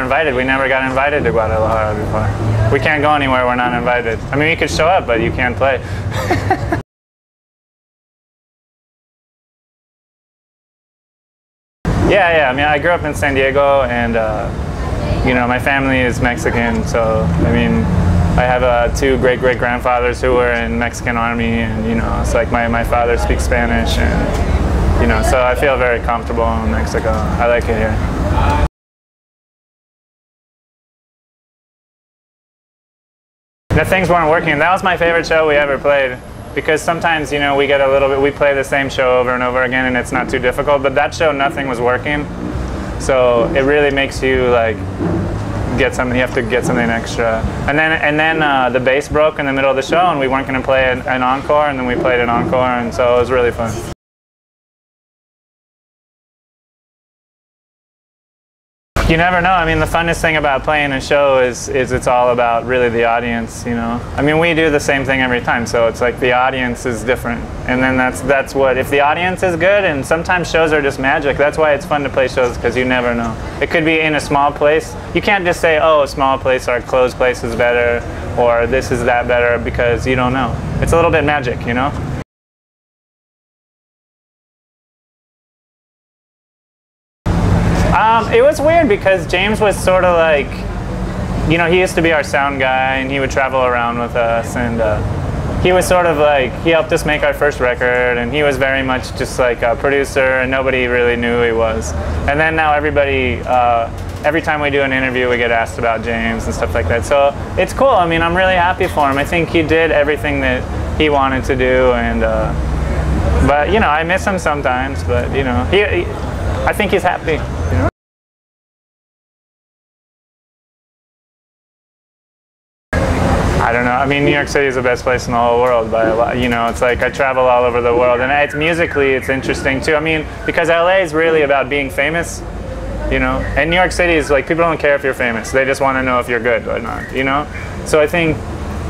invited. We never got invited to Guadalajara before. We can't go anywhere we're not invited. I mean, you could show up, but you can't play. Yeah. I mean, I grew up in San Diego, and you know, my family is Mexican, so I mean, I have 2 great-great-grandfathers who were in Mexican army, and you know, it's like my father speaks Spanish, and you know, so I feel very comfortable in Mexico. I like it here. The things weren't working. That was my favorite show we ever played, because sometimes, you know, we get a little bit, we play the same show over and over again and it's not too difficult, but that show nothing was working. So it really makes you like get something, you have to get something extra. And then the bass broke in the middle of the show and we weren't going to play an encore, and then we played an encore, and so it was really fun. You never know. I mean, the funnest thing about playing a show is it's all about really the audience, you know. I mean, we do the same thing every time, so it's like the audience is different. And then that's what, if the audience is good, and sometimes shows are just magic. That's why it's fun to play shows, because you never know. It could be in a small place. You can't just say, oh, a small place or a closed place is better, or this is that better, because you don't know. It's a little bit magic, you know. It was weird because James was sort of like, you know, he used to be our sound guy and he would travel around with us, and he was sort of like, he helped us make our first record, and he was very much just like a producer, and nobody really knew who he was. And then now everybody, every time we do an interview, we get asked about James and stuff like that. So it's cool. I mean, I'm really happy for him. I think he did everything that he wanted to do, and but you know, I miss him sometimes, but you know, I think he's happy, you know? I don't know. I mean, New York City is the best place in the whole world by a lot. You know, it's like I travel all over the world, and it's musically, it's interesting too. I mean, because LA is really about being famous, you know, and New York City is like, people don't care if you're famous. They just want to know if you're good or not, you know. So I think,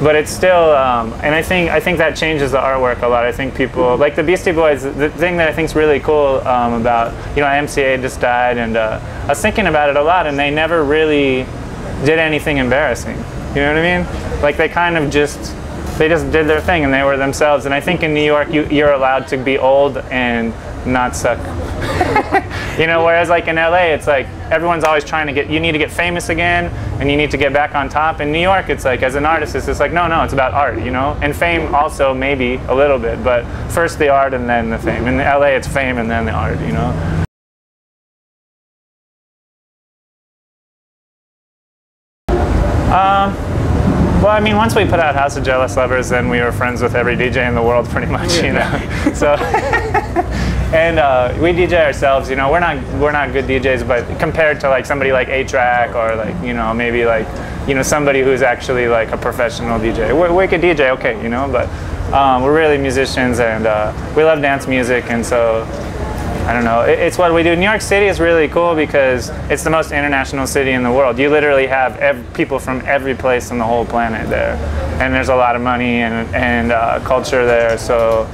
but it's still, and I think that changes the artwork a lot. I think people, like the Beastie Boys, the thing that I think is really cool about, you know, MCA just died, and I was thinking about it a lot, and they never really did anything embarrassing. You know what I mean? Like they kind of they just did their thing and they were themselves. And I think in New York, you're allowed to be old and not suck. You know, whereas like in LA, it's like everyone's always trying to you need to get famous again, and you need to get back on top. In New York, it's like, as an artist, it's just like, no, it's about art, you know? And fame also, maybe a little bit, but first the art and then the fame. In LA, it's fame and then the art, you know? Well, I mean, once we put out House of Jealous Lovers, then we were friends with every DJ in the world, pretty much, you know. So, and we DJ ourselves, you know. We're not good DJs, but compared to like somebody like A-Track, or like, you know, maybe like, you know, somebody who's actually like a professional DJ. We could DJ, okay, you know, but we're really musicians, and we love dance music, and so, I don't know, it's what we do. New York City is really cool because it's the most international city in the world. You literally have people from every place on the whole planet there. And there's a lot of money and culture there. So,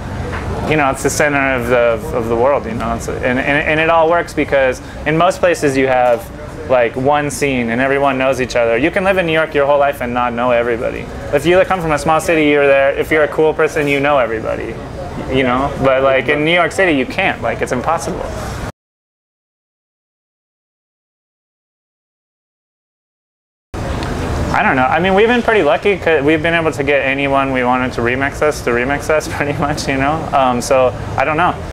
you know, it's the center of the world, you know. And it all works because in most places you have like one scene and everyone knows each other. You can live in New York your whole life and not know everybody. If you come from a small city, you're there. If you're a cool person, you know everybody. You know, but like in New York City, you can't. Like, it's impossible. I don't know. I mean, we've been pretty lucky because we've been able to get anyone we wanted to remix us pretty much, you know. So I don't know.